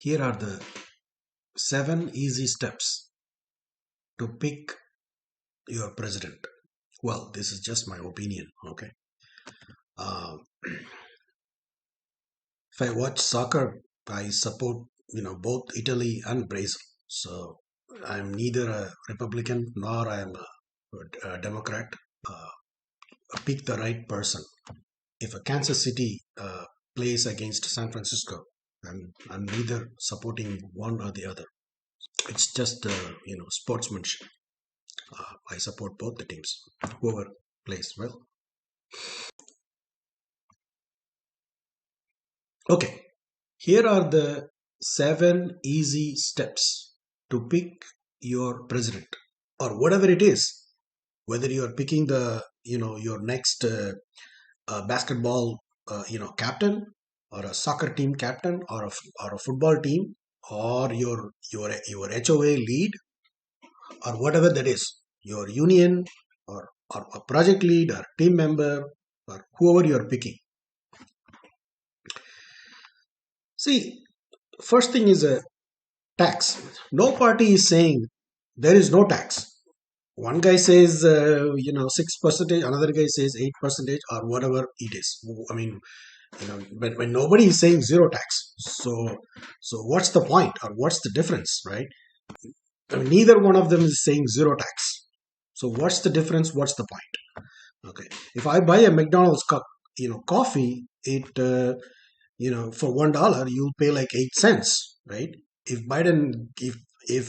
Here are the 7 easy steps to pick your president. Well, this is just my opinion, okay? Uh, if I watch soccer, I support both Italy and Brazil. So I'm neither a Republican nor I'm a Democrat. Uh, Pick the right person. If a Kansas City plays against San Francisco, I'm neither supporting one or the other. It's just sportsmanship. I support both the teams, whoever plays well. Okay, here are the 7 easy steps to pick your president or whatever it is. Whether you are picking your next basketball captain, or a soccer team captain, or a football team, or your HOA lead, or whatever that is, your union, or a project lead or team member, or whoever you are picking. See, first thing is a tax. No party is saying there is no tax. One guy says 6%, another guy says 8%, or whatever it is. I mean, but when nobody is saying zero tax, so what's the point, or what's the difference, right? I mean, neither one of them is saying zero tax. So what's the difference? What's the point? Okay, if I buy a McDonald's coffee, it for $1 you'll pay like 8 cents, right? If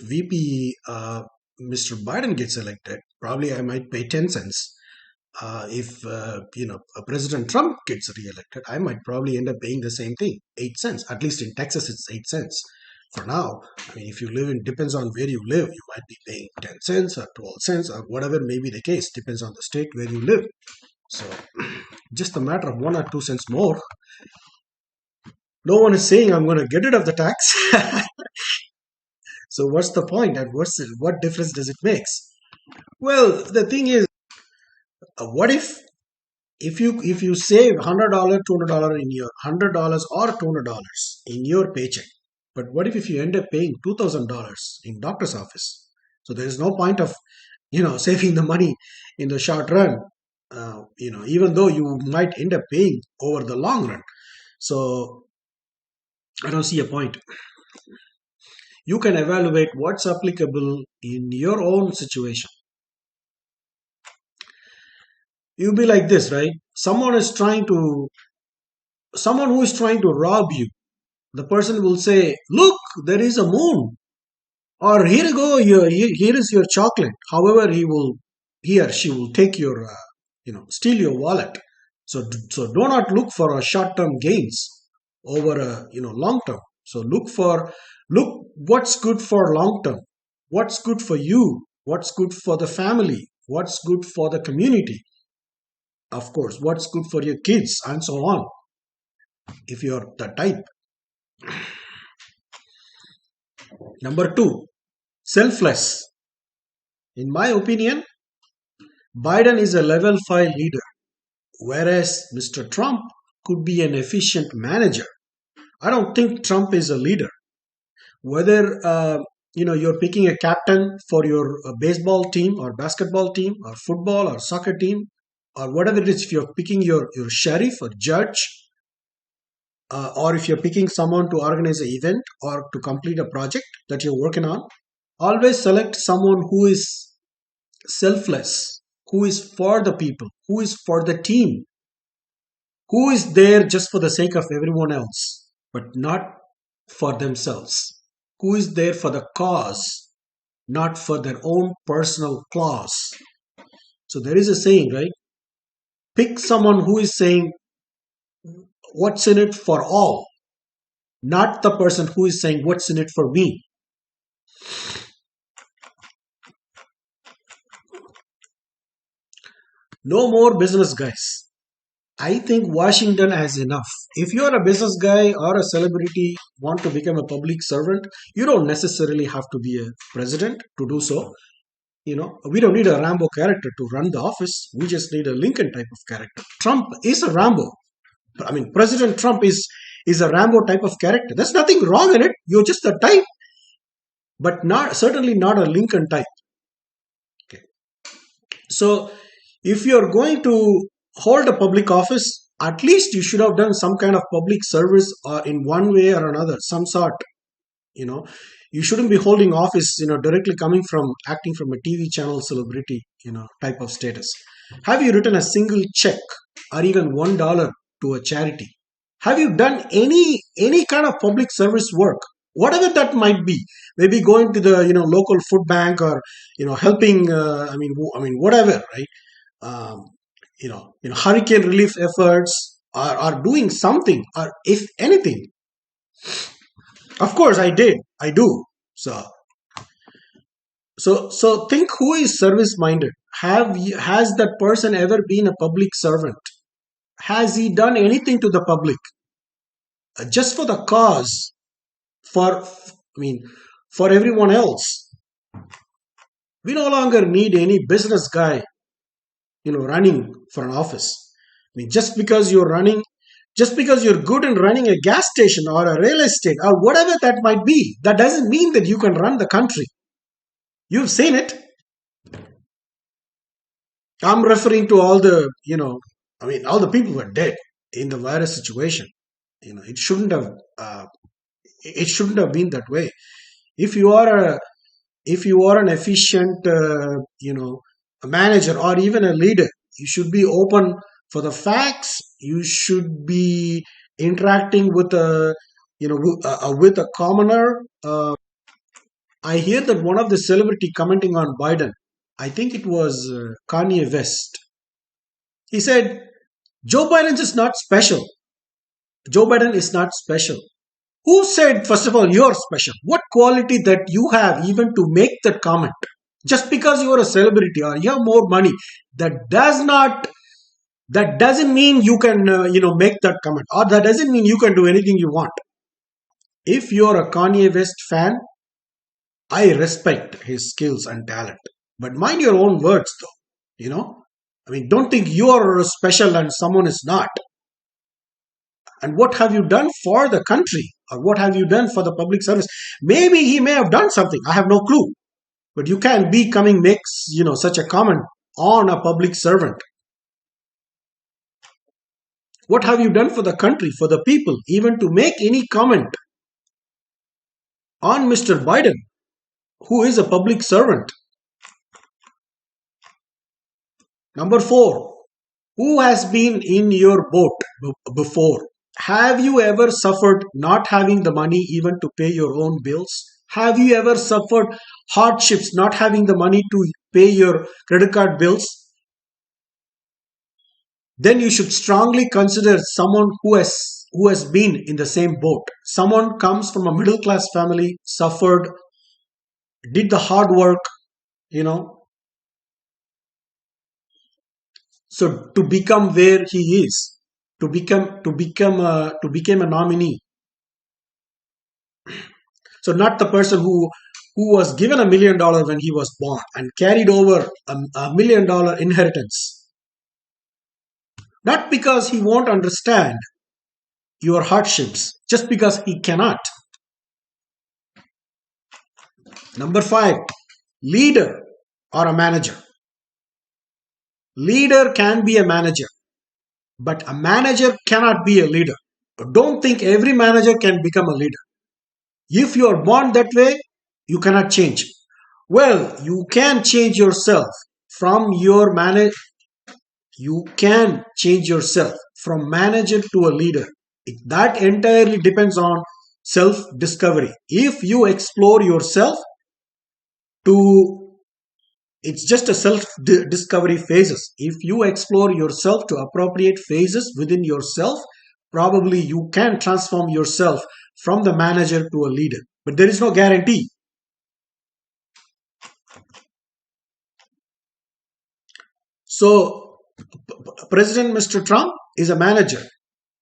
VP Mr. Biden gets elected, probably I might pay 10 cents. If President Trump gets re-elected, I might probably end up paying the same thing, 8 cents. At least in Texas, it's 8 cents. For now, I mean, if you live in, depends on where you live, you might be paying 10 cents or 12 cents or whatever may be the case, depends on the state where you live. So, just a matter of 1 or 2 cents more. No one is saying I'm going to get rid of the tax. So, what's the point, and what difference does it make? Well, the thing is, what if you save $100, $200 in your $100 or $200 in your paycheck, but what if you end up paying $2,000 in doctor's office? So there is no point of saving the money in the short run, even though you might end up paying over the long run. So I don't see a point. You can evaluate what's applicable in your own situation. You'll be like this, right? Someone who is trying to rob you. The person will say, "Look, there is a moon," or "Here you go, here is your chocolate." However, he or she will take your, steal your wallet. So do not look for a short-term gains over a long term. So look what's good for long term, what's good for you, what's good for the family, what's good for the community, of course, what's good for your kids, and so on. If you're the type. Number two, selfless. In my opinion, Biden is a level 5 leader, whereas Mr. Trump could be an efficient manager. I don't think Trump is a leader. Whether you're picking a captain for your baseball team or basketball team or football or soccer team or whatever it is, if you're picking your sheriff or judge, or if you're picking someone to organize an event or to complete a project that you're working on, always select someone who is selfless, who is for the people, who is for the team, who is there just for the sake of everyone else, but not for themselves, who is there for the cause, not for their own personal clause. So there is a saying, right? Pick someone who is saying, what's in it for all, not the person who is saying, what's in it for me. No more business guys. I think Washington has enough. If you're a business guy or a celebrity, want to become a public servant, you don't necessarily have to be a president to do so. We don't need a Rambo character to run the office. We just need a Lincoln type of character. Trump is a Rambo. I mean, President Trump is is a Rambo type of character. There's nothing wrong in it. You're just a type, but not certainly not a Lincoln type. Okay. So if you're going to hold a public office, at least you should have done some kind of public service or in one way or another, some sort. You know, you shouldn't be holding office, directly coming from acting from a TV channel celebrity, type of status. Have you written a single check or even $1 to a charity? Have you done any kind of public service work, whatever that might be? Maybe going to the local food bank, or helping. Whatever, right? Um, Hurricane relief efforts, or doing something, or if anything. Of course, I did. I do. So think, who is service minded? Has that person ever been a public servant? Has he done anything to the public just for the cause? For everyone else, we no longer need any business guy, running for an office. Just because you're running, just because you're good in running a gas station or a real estate or whatever that might be, that doesn't mean that you can run the country. You've seen it. I'm referring to all the, all the people who are dead in the virus situation. It shouldn't have. It shouldn't have been that way. If you are an efficient, a manager or even a leader, you should be open for the facts. You should be interacting with with a commoner. I hear that one of the celebrity commenting on Biden, I think it was Kanye West. He said, Joe Biden is not special. Joe Biden is not special. Who said, first of all, you're special? What quality that you have even to make that comment? Just because you're a celebrity or you have more money, that doesn't mean you can, make that comment, or that doesn't mean you can do anything you want. If you're a Kanye West fan, I respect his skills and talent, but mind your own words, though. Don't think you're special and someone is not. And what have you done for the country, or what have you done for the public service? Maybe he may have done something. I have no clue. But you can't be makes such a comment on a public servant. What have you done for the country, for the people, even to make any comment on Mr. Biden, who is a public servant? Number 4, who has been in your boat before? Have you ever suffered not having the money even to pay your own bills? Have you ever suffered hardships not having the money to pay your credit card bills? Then you should strongly consider someone who has been in the same boat. Someone comes from a middle class family, suffered, did the hard work, so to become where he is, to become a nominee. So not the person who was given $1 million when he was born and carried over $1 million inheritance. Not because he won't understand your hardships, just because he cannot. Number 5, leader or a manager. Leader can be a manager, but a manager cannot be a leader. Don't think every manager can become a leader. If you are born that way, you cannot change. Well, you can change yourself from your manager. You can change yourself from manager to a leader. That entirely depends on self-discovery. If you explore yourself it's just a self-discovery phases. If you explore yourself to appropriate phases within yourself, probably you can transform yourself from the manager to a leader. But there is no guarantee. So, President Mr. Trump is a manager.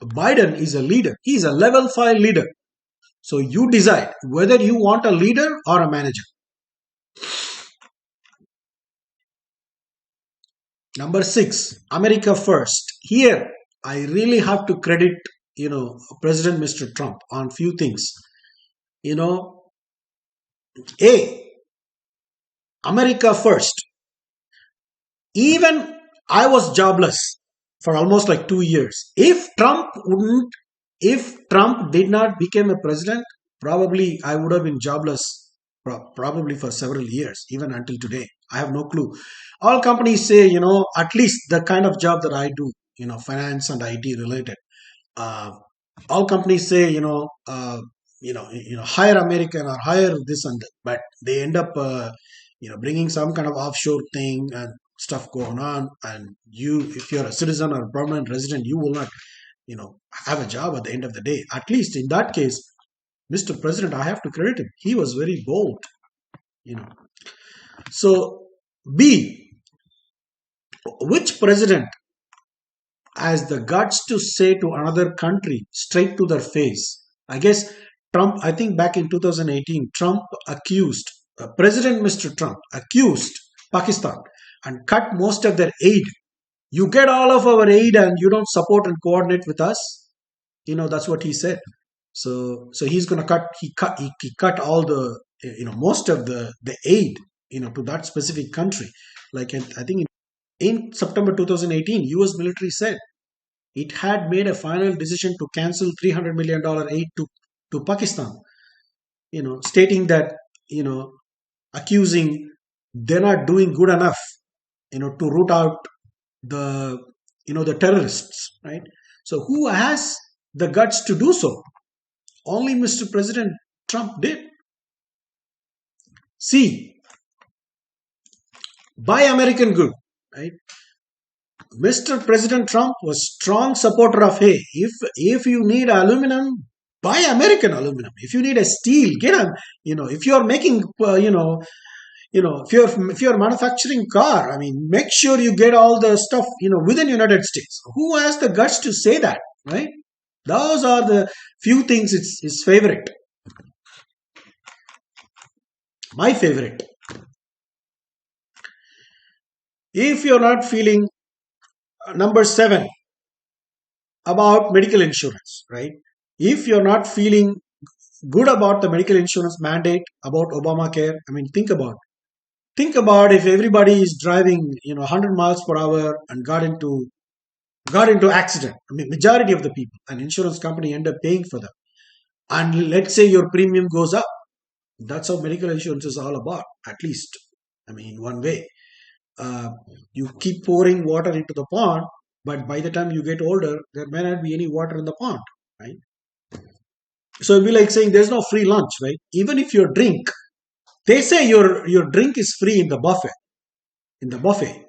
Biden is a leader. He is a level 5 leader. So you decide whether you want a leader or a manager. Number 6, America First. Here, I really have to credit, President Mr. Trump on few things. You know, A, America first. Even I was jobless for almost like 2 years. If Trump did not become a president, probably I would have been jobless probably for several years, even until today. I have no clue. All companies say, at least the kind of job that I do, finance and IT related. Uh, all companies say, hire American or hire this and that, but they end up, bringing some kind of offshore thing and stuff going on. And if you're a citizen or a permanent resident, you will not, have a job at the end of the day. At least in that case, Mr. President, I have to credit him. He was very bold, you know. So, B, which president has the guts to say to another country straight to their face? I guess Trump, I think back in 2018, President Mr. Trump accused Pakistan and cut most of their aid. You get all of our aid and you don't support and coordinate with us. That's what he said. So he's going to cut all the, most of the aid, to that specific country. Like I think in September 2018, US military said it had made a final decision to cancel $300 million aid to Pakistan, stating that, accusing they're not doing good enough, to root out the terrorists, right? So who has the guts to do so? Only Mr. President Trump did. C, buy American good, right? Mr. President Trump was strong supporter of, hey, if you need aluminum, buy American aluminum. If you need a steel, get a, if you're making, if you're manufacturing car, I mean, make sure you get all the stuff, within United States. Who has the guts to say that, right? Those are the few things it's his favorite. My favorite. If you're not feeling number 7 about medical insurance, right? If you're not feeling good about the medical insurance mandate, about Obamacare, I mean, think about if everybody is driving 100 miles per hour and got into accident. I mean, majority of the people, an insurance company end up paying for them, and let's say your premium goes up. That's how medical insurance is all about, at least, I mean, in one way. You keep pouring water into the pond, but by the time you get older, there may not be any water in the pond, right? So it'd be like saying there's no free lunch, right? Even if your drink, they say your drink is free in the buffet,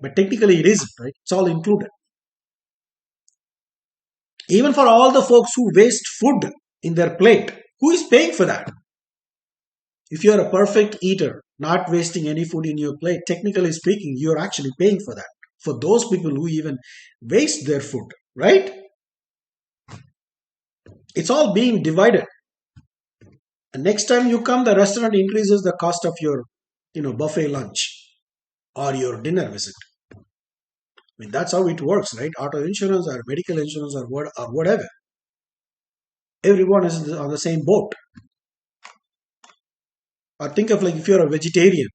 but technically it isn't, right? It's all included. Even for all the folks who waste food in their plate, who is paying for that? If you're a perfect eater, not wasting any food in your plate, technically speaking, you're actually paying for that. For those people who even waste their food, right? It's all being divided. And next time you come, the restaurant increases the cost of your, buffet lunch or your dinner visit. I mean, that's how it works, right? Auto insurance or medical insurance or whatever. Everyone is on the same boat. Or think of like if you're a vegetarian,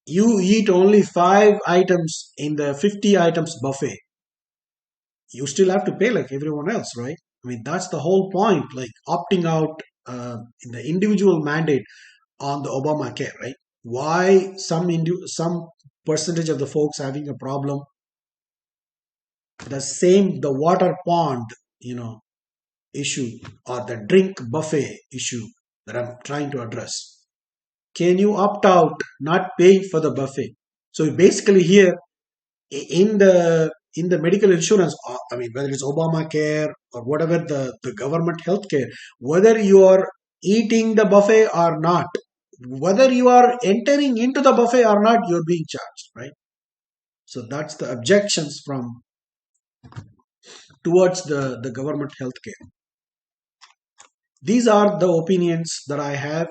you eat only 5 items in the 50 items buffet. You still have to pay like everyone else, right? I mean, that's the whole point, like opting out in the individual mandate on the Obamacare, right? Why some percentage of the folks having a problem? The water pond, issue, or the drink buffet issue that I'm trying to address. Can you opt out, not paying for the buffet? So basically here in the medical insurance, I mean, whether it's Obamacare or whatever the government healthcare, whether you are eating the buffet or not, whether you are entering into the buffet or not, you're being charged, right? So that's the objections towards the government healthcare. These are the opinions that I have.